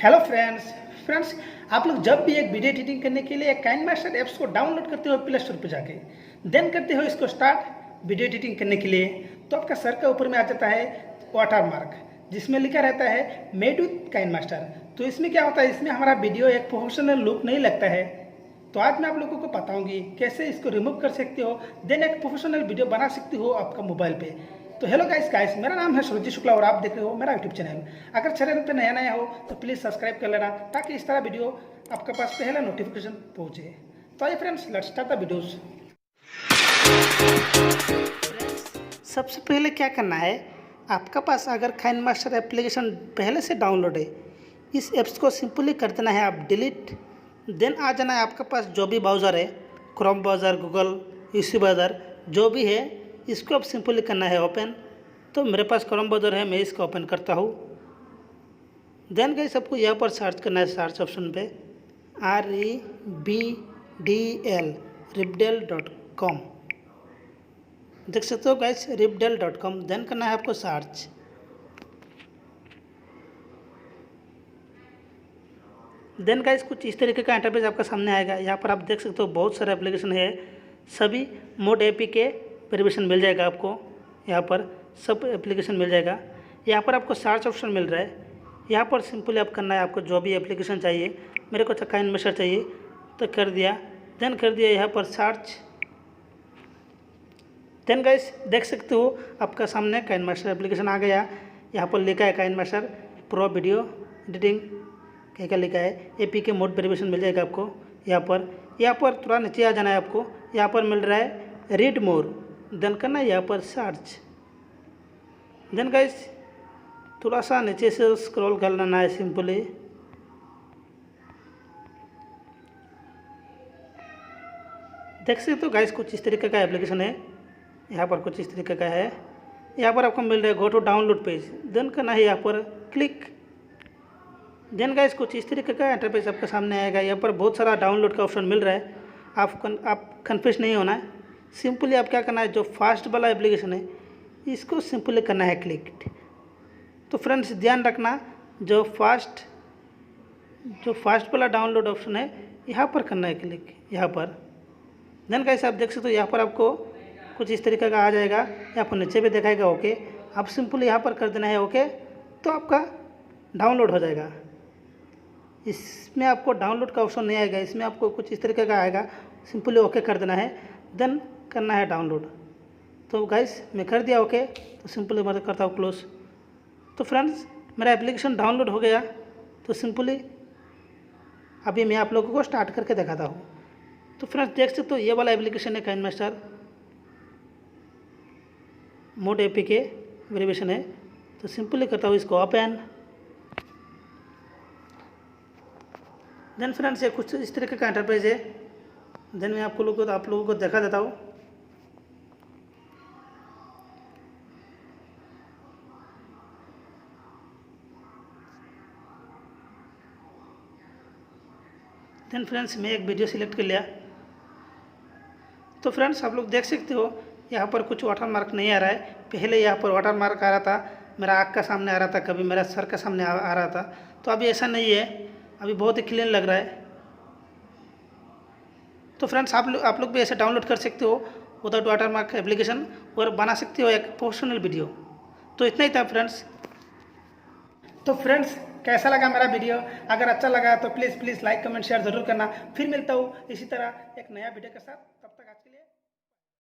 Hello friends आप लोग जब भी एक वीडियो एडिटिंग करने के लिए काइनमास्टर ऐप्स को डाउनलोड करते हो प्ले स्टोर पर जाके देन करते हो इसको स्टार्ट वीडियो एडिटिंग करने के लिए, तो आपका सर के ऊपर में आ जाता है वाटर मार्क जिसमें लिखा रहता है मेड विथ काइनमास्टर। तो इसमें क्या होता है, इसमें हमारा वीडियो एक प्रोफेशनल लुक नहीं लगता है। तो आज मैं आप लोगों को बताऊंगी कैसे इसको रिमूव कर सकते हो, देन एक प्रोफेशनल वीडियो बना सकते हो आपका मोबाइल पे। तो हेलो गाइस, मेरा नाम है सुरजीत शुक्ला और आप देख रहे हो मेरा यूट्यूब चैनल। अगर चैनल पे नया हो तो प्लीज़ सब्सक्राइब कर लेना ताकि इस तरह वीडियो आपके पास पहले नोटिफिकेशन पहुंचे। तो आइए friends, let's start the videos. सबसे पहले क्या करना है, आपका पास अगर काइनमास्टर एप्लीकेशन पहले से डाउनलोड है, इस ऐप्स को सिंपली कर देना है आप डिलीट। देन आ जाना है आपके पास जो भी ब्राउज़र है, Chrome browser, Google, UC browser जो भी है, इसको अब सिंपली करना है ओपन। तो मेरे पास क्रोम ब्राउज़र है, मैं इसको ओपन करता हूँ। देन गाइस सबको यहाँ पर सर्च करना है, सर्च ऑप्शन पे REBDL ribdel.com देख सकते हो गाइस, ribdel.com। देन करना है आपको सर्च। देन गाइस कुछ इस तरीके का इंटरफेस आपका सामने आएगा। यहाँ पर आप देख सकते हो बहुत सारे एप्लीकेशन है, सभी मोड APK वेरिएशन मिल जाएगा आपको। यहाँ पर सब एप्लीकेशन मिल जाएगा। यहाँ पर आपको सर्च ऑप्शन मिल रहा है, यहाँ पर सिंपली आप करना है आपको जो भी एप्लीकेशन चाहिए। मेरे को काइनमास्टर चाहिए तो कर दिया, देन कर दिया यहाँ पर सर्च। देन गाइस देख सकते हो आपका सामने काइनमास्टर एप्लीकेशन आ गया। यहाँ पर लिखा है काइनमास्टर प्रो वीडियो एडिटिंग, क्या लिखा है APK मोड वेरिएशन मिल जाएगा आपको। यहाँ पर थोड़ा नीचे आ जाना है आपको, यहाँ पर मिल रहा है रीड मोर, देन करना है यहाँ पर सर्च। देन गाइस थोड़ा सा नीचे से स्क्रॉल कर लेना है सिंपली। देख सकते हो गाइस कुछ इस तरीके का एप्लीकेशन है, यहाँ पर कुछ इस तरीके का है। यहाँ पर आपको मिल रहा है go to download page, then करना है यहाँ पर क्लिक। देन गाइस कुछ इस तरीके का इंटरफेस आपके सामने आएगा। यहाँ पर बहुत सारा डाउनलोड का ऑप्शन मिल रहा है, आप कन्फ्यूज नहीं होना है। सिंपली आप क्या करना है, जो फास्ट वाला एप्लीकेशन है इसको सिंपली करना है क्लिक। तो फ्रेंड्स ध्यान रखना, जो फास्ट वाला डाउनलोड ऑप्शन है यहाँ पर करना है क्लिक, यहाँ पर। देन गाइस आप देख सकते हो यहाँ पर आपको कुछ इस तरीके का आ जाएगा, यहाँ पर नीचे भी दिखाएगा ओके। आप सिंपली यहाँ पर कर देना है ओके, तो आपका डाउनलोड हो जाएगा। इसमें आपको डाउनलोड का ऑप्शन नहीं आएगा, इसमें आपको कुछ इस तरीके का आएगा, सिंपली ओके कर देना है, देन करना है डाउनलोड। तो गाइस मैं कर दिया ओके, तो सिंपली मैं करता हूँ क्लोज। तो फ्रेंड्स मेरा एप्लीकेशन डाउनलोड हो गया। तो सिंपली अभी मैं आप लोगों को स्टार्ट करके दिखाता हूँ। तो फ्रेंड्स देख सकते हो ये वाला एप्लीकेशन है काइनमास्टर मोड APK वेरिएशन है। तो सिंपली करता हूँ इसको ओपन। देन फ्रेंड्स ये कुछ इस तरीके का इंटरफेस है। देन मैं आप लोगों को दिखा देता हूँ। देन फ्रेंड्स मैं एक वीडियो सिलेक्ट कर लिया। तो फ्रेंड्स आप लोग देख सकते हो यहाँ पर कुछ वाटर मार्क नहीं आ रहा है। पहले यहाँ पर वाटर मार्क आ रहा था, मेरा आँख का सामने आ रहा था, कभी मेरा सर का सामने आ रहा था। तो अभी ऐसा नहीं है, अभी बहुत ही क्लीन लग रहा है। तो फ्रेंड्स आप लोग भी ऐसे डाउनलोड कर सकते हो विदाउट वाटर मार्क एप्लीकेशन और बना सकते हो एक प्रोफेशनल वीडियो। तो इतना ही था फ्रेंड्स। तो फ्रेंड्स कैसा लगा मेरा वीडियो? अगर अच्छा लगा तो प्लीज़ लाइक कमेंट शेयर ज़रूर करना। फिर मिलता हूँ इसी तरह एक नया वीडियो के साथ।